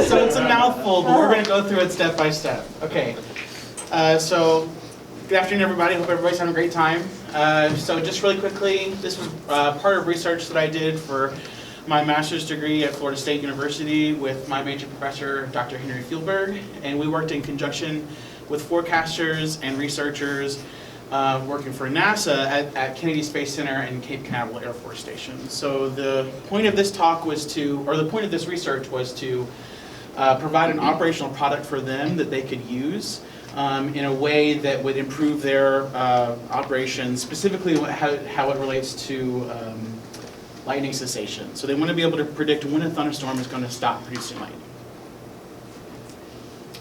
So it's a mouthful, but we're going to go through it step by step. Okay. So good afternoon, everybody. Hope everybody's having a great time. So just really quickly, this was part of research that I did for my master's degree at Florida State University with my major professor, Dr. Henry Fieldberg, and we worked in conjunction with forecasters and researchers working for NASA at Kennedy Space Center and Cape Canaveral Air Force Station. So the point of this talk was to, or the point of this research was to provide an operational product for them that they could use in a way that would improve their operations, specifically how it relates to lightning cessation. So they want to be able to predict when a thunderstorm is going to stop producing lightning.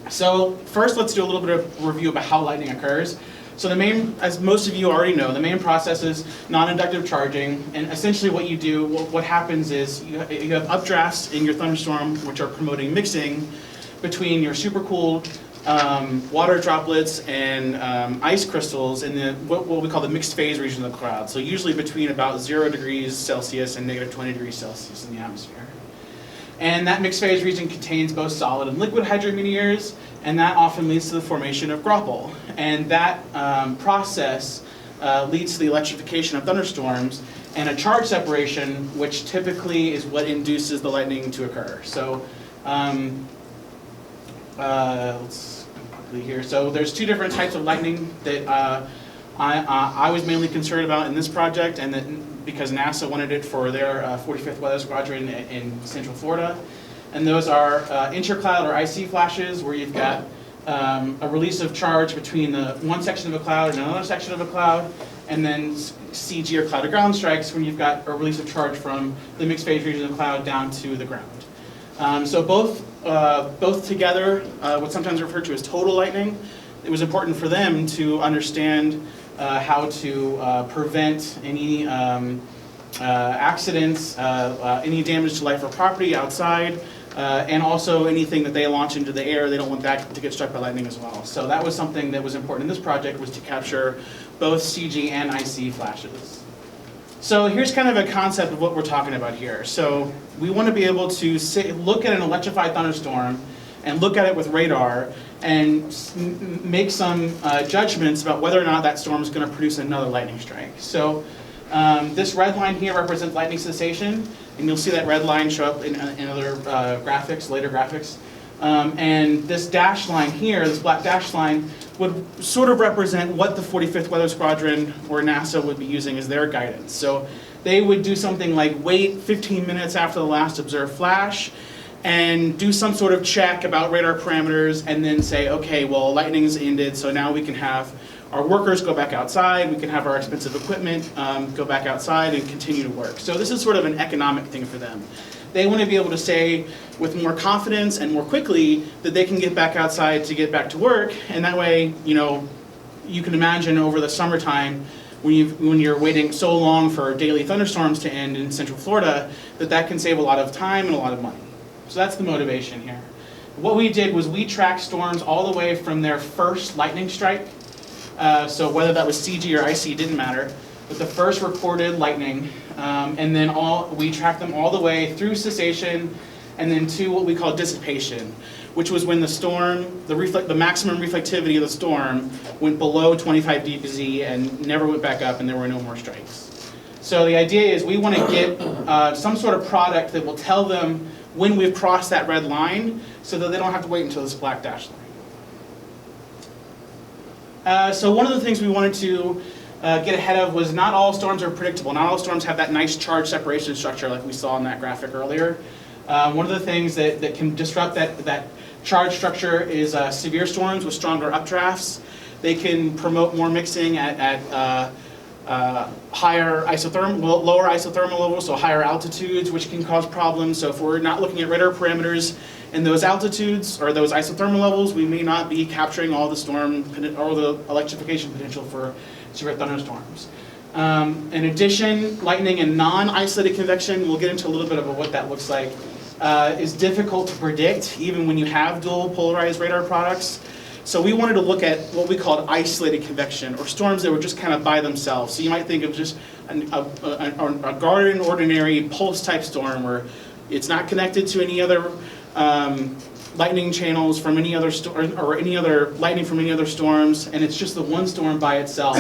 So first, let's do a little bit of review about how lightning occurs. So the main, as most of you already know, the main process is non-inductive charging. And essentially what you do, what happens is you have updrafts in your thunderstorm, which are promoting mixing between your supercooled water droplets and ice crystals in the what we call the mixed phase region of the cloud. So usually between about 0 degrees Celsius and negative 20 degrees Celsius in the atmosphere. And that mixed phase region contains both solid and liquid hydrometeors, and that often leads to the formation of graupel. And that process leads to the electrification of thunderstorms and a charge separation, which typically is what induces the lightning to occur. So let's go quickly here. So there's two different types of lightning that I was mainly concerned about in this project, and that because NASA wanted it for their 45th Weather Squadron in Central Florida. And those are intercloud or IC flashes, where you've got a release of charge between the one section of a cloud and another section of a cloud, and then CG or cloud to ground strikes, when you've got a release of charge from the mixed phase region of the cloud down to the ground. So both together, what's sometimes referred to as total lightning, it was important for them to understand how to prevent any accidents, any damage to life or property outside, and also anything that they launch into the air, they don't want that to get struck by lightning as well. So that was something that was important in this project, was to capture both CG and IC flashes. So here's kind of a concept of what we're talking about here. So we want to be able to look at an electrified thunderstorm and look at it with radar and make some judgments about whether or not that storm is going to produce another lightning strike. So this red line here represents lightning cessation, and you'll see that red line show up in other graphics, later graphics. And this dash line here, this black dash line, would sort of represent what the 45th Weather Squadron or NASA would be using as their guidance. So they would do something like wait 15 minutes after the last observed flash, and do some sort of check about radar parameters, and then say, okay, well, lightning's ended, so now we can have our workers go back outside, we can have our expensive equipment go back outside and continue to work. So this is sort of an economic thing for them. They want to be able to say with more confidence and more quickly that they can get back outside to get back to work, and that way, you know, you can imagine over the summertime when you're waiting so long for daily thunderstorms to end in Central Florida, that can save a lot of time and a lot of money. So that's the motivation here. What we did was we tracked storms all the way from their first lightning strike. So whether that was CG or IC didn't matter, but the first recorded lightning, and then we tracked them all the way through cessation, and then to what we call dissipation, which was when the storm, the maximum reflectivity of the storm went below 25 dBz and never went back up, and there were no more strikes. So the idea is we want to get some sort of product that will tell them when we've crossed that red line, so that they don't have to wait until this black dash line. So one of the things we wanted to get ahead of was not all storms are predictable. Not all storms have that nice charge separation structure like we saw in that graphic earlier. One of the things that can disrupt that charge structure is severe storms with stronger updrafts. They can promote more mixing at lower isothermal levels, so higher altitudes, which can cause problems. So if we're not looking at radar parameters in those altitudes or those isothermal levels, we may not be capturing all the storm or the electrification potential for severe thunderstorms. In addition, lightning and non-isolated convection, we'll get into a little bit of what that looks like, is difficult to predict even when you have dual-polarized radar products. So we wanted to look at what we called isolated convection, or storms that were just kind of by themselves. So you might think of just a garden ordinary pulse type storm where it's not connected to any other lightning channels from any other or any other lightning from any other storms, and it's just the one storm by itself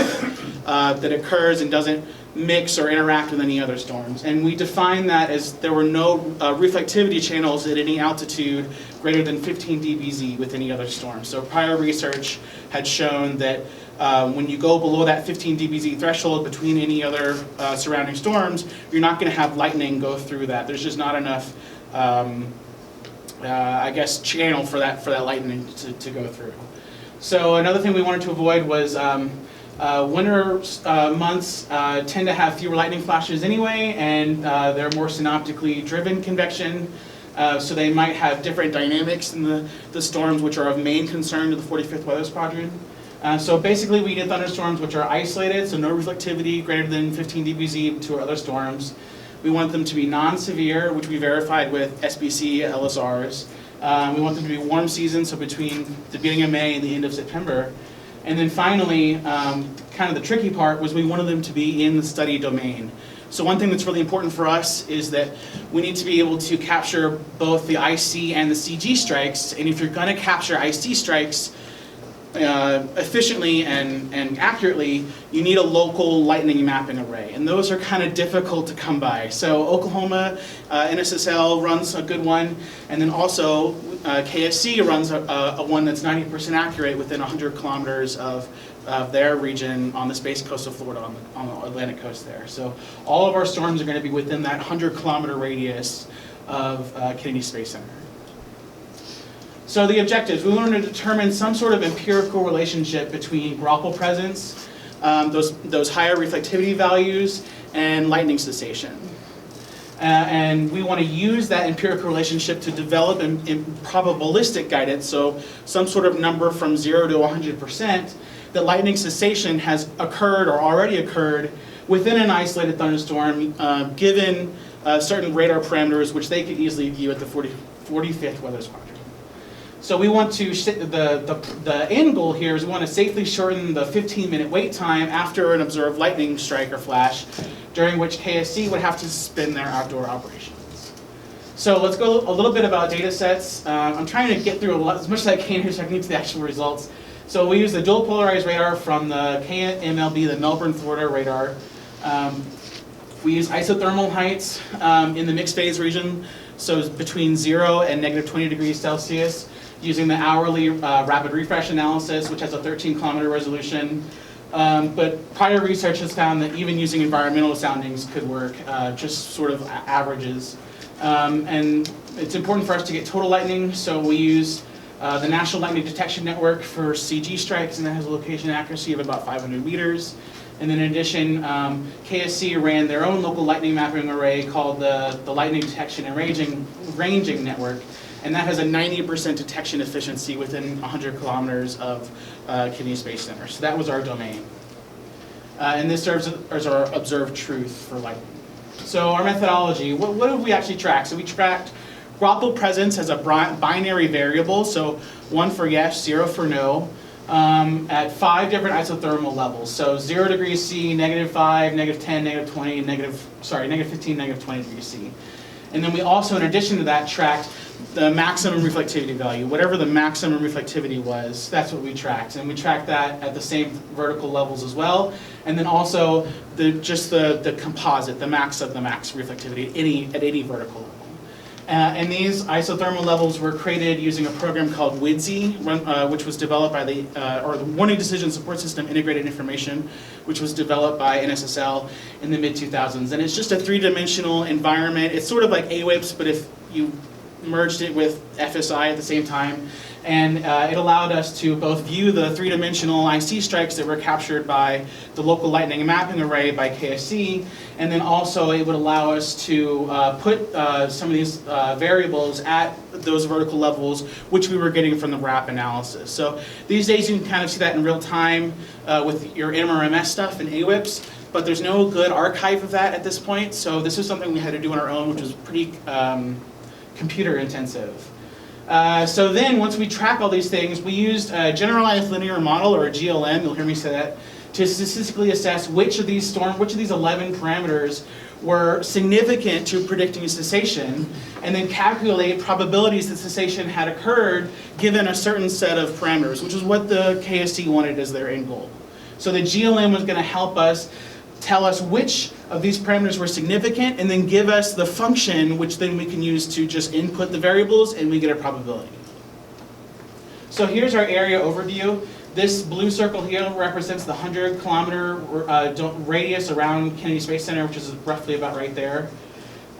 that occurs and doesn't mix or interact with any other storms. And we define that as there were no reflectivity channels at any altitude greater than 15 dBz with any other storm. So prior research had shown that when you go below that 15 dBz threshold between any other surrounding storms, you're not going to have lightning go through that. There's just not enough I guess, channel for that lightning to go through. So another thing we wanted to avoid was winter months tend to have fewer lightning flashes anyway, and they're more synoptically driven convection, so they might have different dynamics in the storms, which are of main concern to the 45th Weather Squadron. So basically we did thunderstorms which are isolated, so no reflectivity greater than 15 dBz to our other storms. We want them to be non-severe, which we verified with SBC LSRs. We want them to be warm season, so between the beginning of May and the end of September. And then finally, kind of the tricky part was we wanted them to be in the study domain. So one thing that's really important for us is that we need to be able to capture both the IC and the CG strikes. And if you're going to capture IC strikes efficiently and accurately, you need a local lightning mapping array, and those are kind of difficult to come by. So Oklahoma NSSL runs a good one, and then also KSC runs a one that's 90% accurate within 100 kilometers of their region on the space coast of Florida, on the Atlantic coast there. So all of our storms are going to be within that 100-kilometer radius of Kennedy Space Center. So the objectives, we wanted to determine some sort of empirical relationship between graupel presence, those higher reflectivity values, and lightning cessation. And we want to use that empirical relationship to develop in probabilistic guidance, so some sort of number from 0 to 100%, that lightning cessation has occurred or already occurred within an isolated thunderstorm, given certain radar parameters which they could easily view at the 45th Weather Squadron. So we want to, the end goal here is we want to safely shorten the 15-minute wait time after an observed lightning strike or flash, during which KSC would have to suspend their outdoor operations. So let's go a little bit about data sets. I'm trying to get through as much as I can here so I can get to the actual results. So we use the dual-polarized radar from the KMLB, the Melbourne, Florida radar. We use isothermal heights in the mixed phase region, so between 0 and negative 20 degrees Celsius, using the hourly rapid refresh analysis, which has a 13-kilometer resolution. But prior research has found that even using environmental soundings could work, just sort of averages. And it's important for us to get total lightning, so we use the National Lightning Detection Network for CG strikes, and that has a location accuracy of about 500 meters. And then in addition, KSC ran their own local lightning mapping array called the Lightning Detection and Ranging Network, and that has a 90% detection efficiency within 100 kilometers of Kennedy Space Center. So that was our domain. And this serves as our observed truth for lightning. So our methodology, what did we actually track? So we tracked graupel presence as a binary variable, so 1 for yes, 0 for no, at 5 different isothermal levels. So 0 degrees C, -5, -10, -20, negative 15, -20 degrees C. And then we also, in addition to that, tracked the maximum reflectivity value. Whatever the maximum reflectivity was, that's what we tracked. And we tracked that at the same vertical levels as well. And then also just the composite, the max of the max reflectivity at any vertical level. And these isothermal levels were created using a program called WIDSI, which was developed by the Warning Decision Support System Integrated Information, which was developed by NSSL in the mid-2000s. And it's just a three-dimensional environment. It's sort of like AWIPS, but if you merged it with FSI at the same time. And it allowed us to both view the three-dimensional IC strikes that were captured by the local lightning mapping array by KSC, and then also it would allow us to put some of these variables at those vertical levels, which we were getting from the RAP analysis. So these days you can kind of see that in real time with your MRMS stuff and AWIPS, but there's no good archive of that at this point, so this is something we had to do on our own, which was pretty computer intensive. So then, once we track all these things, we used a generalized linear model, or a GLM, you'll hear me say that, to statistically assess which of these 11 parameters were significant to predicting cessation, and then calculate probabilities that cessation had occurred given a certain set of parameters, which is what the KST wanted as their end goal. So the GLM was going to help us tell us which of these parameters were significant, and then give us the function, which then we can use to just input the variables, and we get a probability. So here's our area overview. This blue circle here represents the 100-kilometer radius around Kennedy Space Center, which is roughly about right there.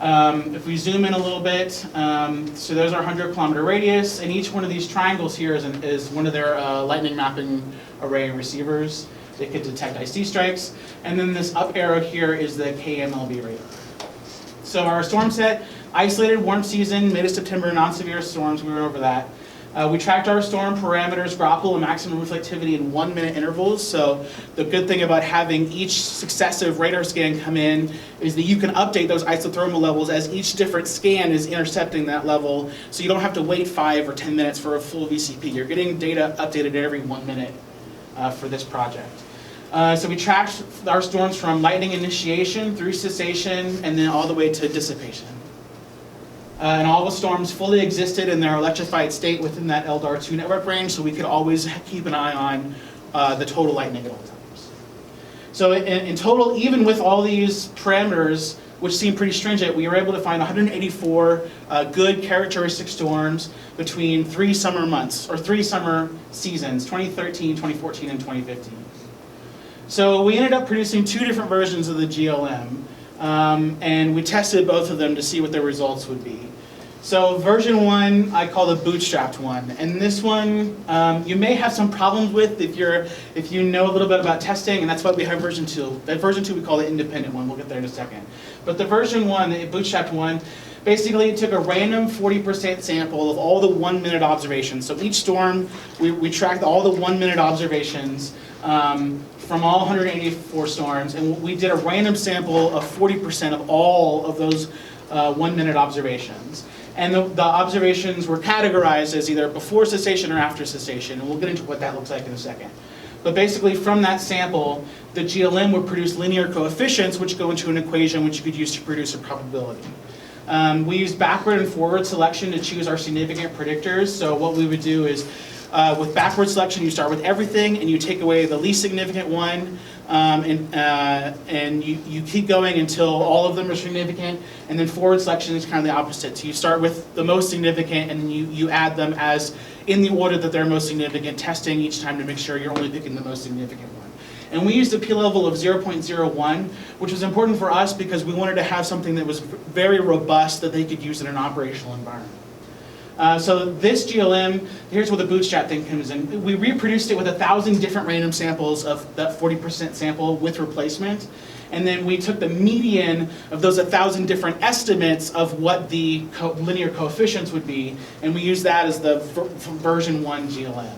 If we zoom in a little bit, so there's our 100-kilometer radius, and each one of these triangles here is one of their lightning mapping array receivers. They could detect IC strikes. And then this up arrow here is the KMLB radar. So our storm set, isolated warm season, mid of September, non-severe storms, we went over that. We tracked our storm parameters, graupel, and maximum reflectivity in 1-minute intervals. So the good thing about having each successive radar scan come in is that you can update those isothermal levels as each different scan is intercepting that level. So you don't have to wait 5 or 10 minutes for a full VCP. You're getting data updated every 1 minute for this project. So we tracked our storms from lightning initiation through cessation and then all the way to dissipation. And all the storms fully existed in their electrified state within that LDAR2 network range, so we could always keep an eye on the total lightning at all times. So in total, even with all these parameters, which seem pretty stringent, we were able to find 184 good characteristic storms between 3 summer months, or 3 summer seasons, 2013, 2014, and 2015. So we ended up producing 2 different versions of the GLM, and we tested both of them to see what the results would be. So version 1, I call the bootstrapped one, and this one you may have some problems with if you know a little bit about testing, and that's why we have version 2. That version 2 we call the independent one. We'll get there in a second. But the version 1, the bootstrapped one, basically it took a random 40% sample of all the 1-minute observations. So each storm, we tracked all the 1-minute observations from all 184 storms, and we did a random sample of 40% of all of those 1-minute observations. And the observations were categorized as either before cessation or after cessation, and we'll get into what that looks like in a second. But basically from that sample, the GLM would produce linear coefficients which go into an equation which you could use to produce a probability. We used backward and forward selection to choose our significant predictors. So what we would do is with backward selection, you start with everything and you take away the least significant one, and you keep going until all of them are significant. And then forward selection is kind of the opposite. So you start with the most significant and then you add them as in the order that they're most significant, testing each time to make sure you're only picking the most significant one. And we used a p-level of 0.01, which was important for us because we wanted to have something that was very robust that they could use in an operational environment. So this GLM, here's where the bootstrap thing comes in. We reproduced it with 1,000 different random samples of that 40% sample with replacement. And then we took the median of those 1,000 different estimates of what the linear coefficients would be, and we used that as the version 1 GLM.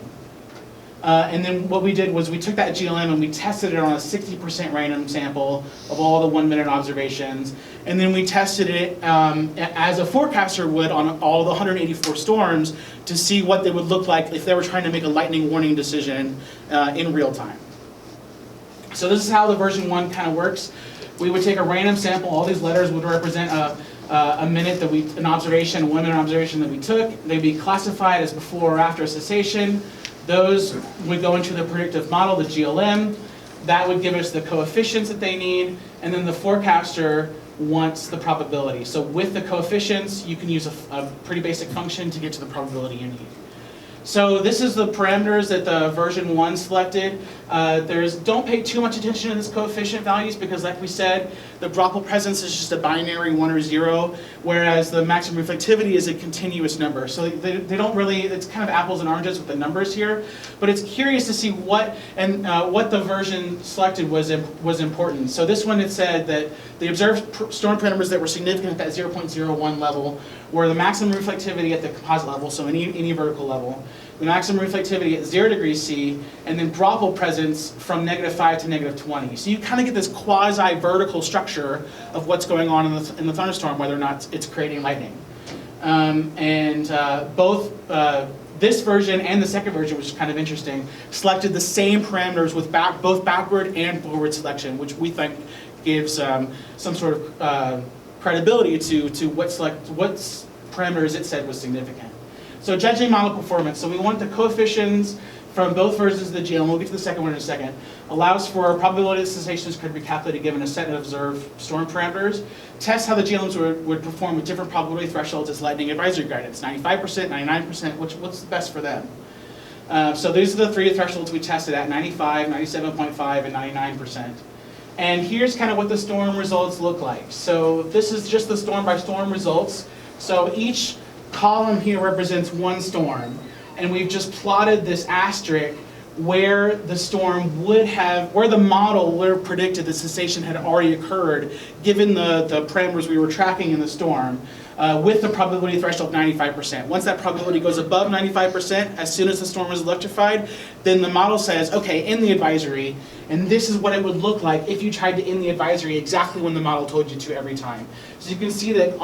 And then what we did was we took that GLM and we tested it on a 60% random sample of all the 1-minute observations. And then we tested it as a forecaster would on all the 184 storms to see what they would look like if they were trying to make a lightning warning decision in real time. So this is how the version 1 kind of works. We would take a random sample. All these letters would represent a minute that an observation, a 1-minute observation that we took. They'd be classified as before or after cessation. Those would go into the predictive model, the GLM. That would give us the coefficients that they need, and then the forecaster wants the probability. So with the coefficients, you can use a pretty basic function to get to the probability you need. So this is the parameters that the version 1 selected. Don't pay too much attention to this coefficient values because, like we said, the graupel presence is just a binary 1 or 0, whereas the maximum reflectivity is a continuous number. So they don't really, it's kind of apples and oranges with the numbers here, but it's curious to see what the version selected was important. So this one, it said that the observed storm parameters that were significant at that 0.01 level were the maximum reflectivity at the composite level, so any vertical level, the maximum reflectivity at 0 degrees C, and then graupel presence from -5 to -20. So you kind of get this quasi-vertical structure of what's going on in the thunderstorm, whether or not it's creating lightning. Both this version and the second version, which is kind of interesting, selected the same parameters with both backward and forward selection, which we think gives some sort of credibility to what parameters it said was significant. So judging model performance. So we want the coefficients from both versions of the GLM, we'll get to the second one in a second, allows for probability that cessations could be calculated given a set of observed storm parameters. Test how the GLMs would perform with different probability thresholds as lightning advisory guidance, 95%, 99%, what's the best for them? So these are the three thresholds we tested at, 95, 97.5, and 99%. And here's kind of what the storm results look like. So this is just the storm by storm results. So each column here represents one storm. And we've just plotted this asterisk where the storm would have, where the model would have predicted the cessation had already occurred, given the parameters we were tracking in the storm, with the probability threshold of 95%. Once that probability goes above 95%, as soon as the storm is electrified, then the model says, okay, end the advisory, and this is what it would look like if you tried to end the advisory exactly when the model told you to every time. So you can see that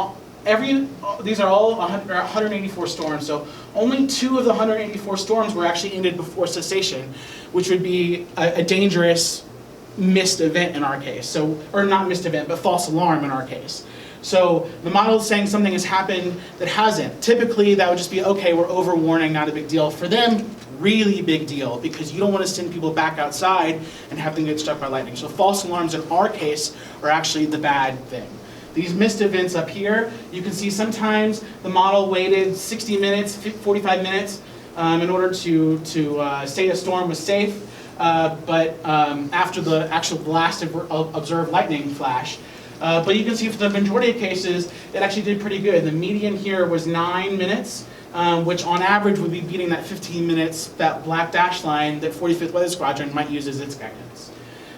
these are all 184 storms, so only 2 of the 184 storms were actually ended before cessation, which would be a dangerous missed event in our case. So, or not missed event, but false alarm in our case. So the model is saying something has happened that hasn't. Typically that would just be, okay, we're over warning, not a big deal. For them, really big deal, because you don't want to send people back outside and have them get struck by lightning. So false alarms in our case are actually the bad thing. These missed events up here, you can see sometimes the model waited 60 minutes, 45 minutes in order to say a storm was safe, but after the actual last observed lightning flash. But you can see for the majority of cases, it actually did pretty good. The median here was 9 minutes, which on average would be beating that 15 minutes, that black dash line that 45th Weather Squadron might use as its guidance.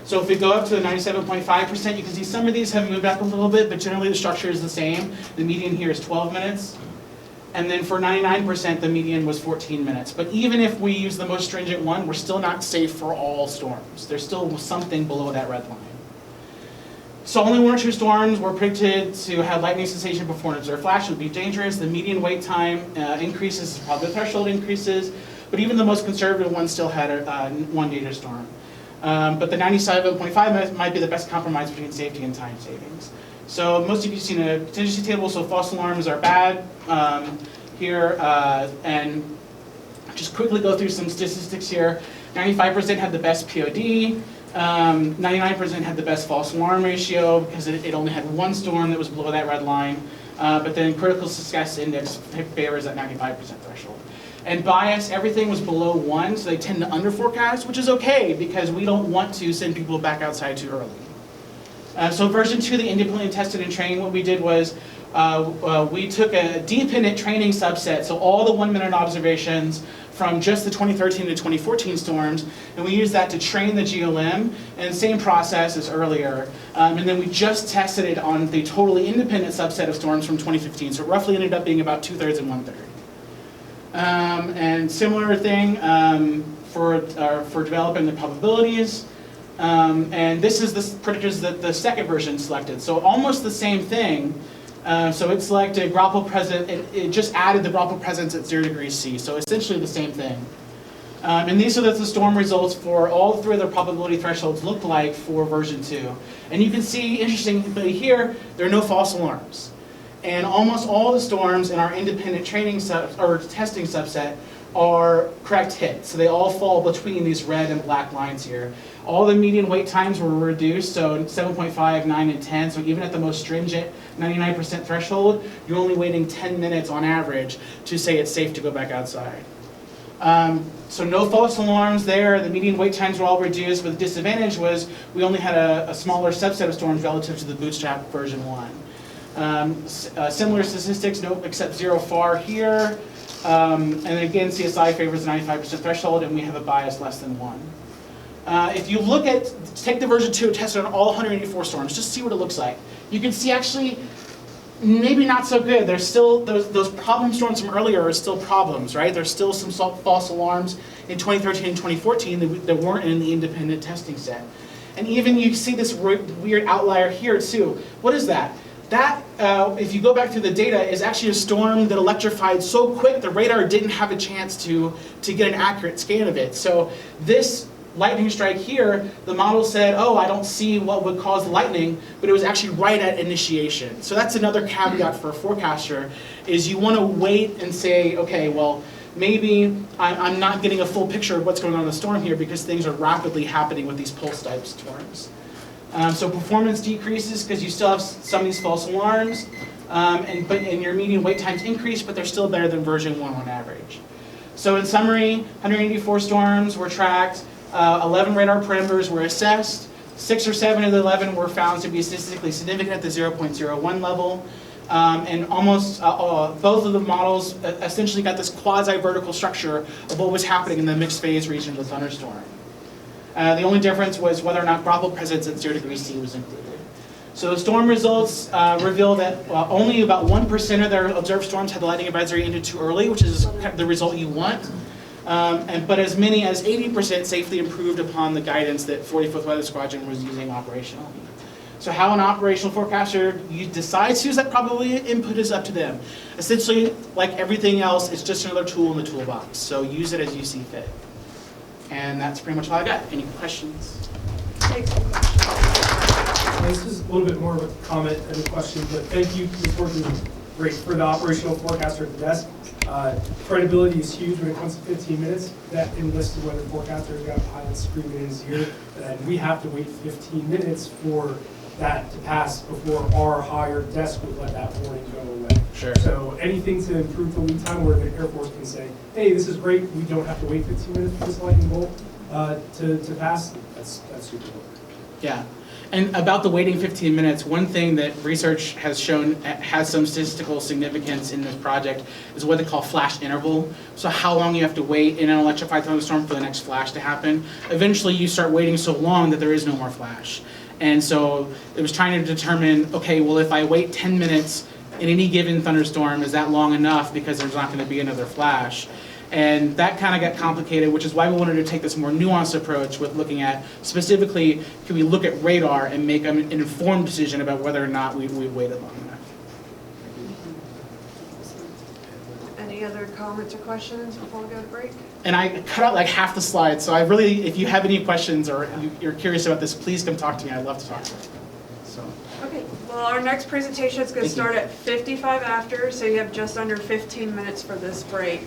So if we go up to the 97.5%, you can see some of these have moved back a little bit, but generally the structure is the same. The median here is 12 minutes. And then for 99%, the median was 14 minutes. But even if we use the most stringent one, we're still not safe for all storms. There's still something below that red line. So only 1 or 2 storms were predicted to have lightning cessation before an observed flash. It would be dangerous. The median wait time increases, probably the threshold increases, but even the most conservative ones still had a 1 dangerous storm. But the 97.5 might be the best compromise between safety and time savings. So most of you have seen a contingency table, so false alarms are bad here. And just quickly go through some statistics here. 95% had the best POD. 99% had the best false alarm ratio because it only had 1 storm that was below that red line. But then critical success index favors that 95% threshold. And bias, everything was below 1, so they tend to under-forecast, which is okay because we don't want to send people back outside too early. So version 2, the independently tested and trained, what we did was we took a dependent training subset, so all the 1-minute observations from just the 2013 to 2014 storms, and we used that to train the GLM, and same process as earlier. And then we just tested it on the totally independent subset of storms from 2015, so it roughly ended up being about 2/3 and 1/3. And similar thing for developing the probabilities. And this is the predictors that the second version selected. So almost the same thing. So it selected graupel presence, it just added the graupel presence at 0 degrees C. So essentially the same thing. And these are the storm results for all 3 of the probability thresholds look like for version 2. And you can see, interestingly here, there are no false alarms. And almost all the storms in our independent training testing subset are correct hits. So they all fall between these red and black lines here. All the median wait times were reduced, so 7.5, 9, and 10. So even at the most stringent 99% threshold, you're only waiting 10 minutes on average to say it's safe to go back outside. So no false alarms there. The median wait times were all reduced, but the disadvantage was we only had a smaller subset of storms relative to the Bootstrap version 1. Similar statistics, no except 0 FAR here. And again, CSI favors the 95% threshold, and we have a bias less than 1. If you look at, take the version 2 and test it on all 184 storms, just see what it looks like. You can see actually, maybe not so good. There's still, those problem storms from earlier are still problems, right? There's still some false alarms in 2013 and 2014 that weren't in the independent testing set. And even you see this weird outlier here too. What is that? That, if you go back through the data, is actually a storm that electrified so quick the radar didn't have a chance to get an accurate scan of it. So this lightning strike here, the model said, oh, I don't see what would cause the lightning, but it was actually right at initiation. So that's another caveat for a forecaster, is you want to wait and say, okay, well, maybe I'm not getting a full picture of what's going on in the storm here because things are rapidly happening with these pulse-type storms. So performance decreases because you still have some of these false alarms, and your median wait times increase, but they're still better than version 1 on average. So in summary, 184 storms were tracked, 11 radar parameters were assessed, 6 or 7 of the 11 were found to be statistically significant at the 0.01 level, and almost both of the models essentially got this quasi-vertical structure of what was happening in the mixed phase region of the thunderstorm. The only difference was whether or not graupel presence at 0 degrees C was included. So the storm results reveal that only about 1% of their observed storms had the lightning advisory ended too early, which is the result you want. But as many as 80% safely improved upon the guidance that 45th Weather Squadron was using operationally. So how an operational forecaster decides to use that probability input is up to them. Essentially, like everything else, it's just another tool in the toolbox. So use it as you see fit. And that's pretty much all I got. Any questions? Take some questions. This is a little bit more of a comment than a question, but thank you for working great for the operational forecaster at the desk. Credibility is huge when it comes to 15 minutes. That enlisted weather forecaster has got pilots screaming in his ear, and we have to wait 15 minutes for that to pass before our higher desk would let that warning go away. Sure. So anything to improve the lead time where the Air Force can say, hey, this is great, we don't have to wait 15 minutes for this lightning bolt to pass, that's super cool. Yeah. And about the waiting 15 minutes, one thing that research has shown has some statistical significance in this project is what they call flash interval. So how long you have to wait in an electrified thunderstorm for the next flash to happen. Eventually you start waiting so long that there is no more flash. And so it was trying to determine, okay, well if I wait 10 minutes in any given thunderstorm, is that long enough because there's not going to be another flash? And that kind of got complicated, which is why we wanted to take this more nuanced approach with looking at, specifically, can we look at radar and make an informed decision about whether or not we waited long enough. Any other comments or questions before we go to break? And I cut out like half the slides, so I really, if you have any questions or you're curious about this, please come talk to me. I'd love to talk to you. So. Okay, well our next presentation is going to start at 55 after, so you have just under 15 minutes for this break.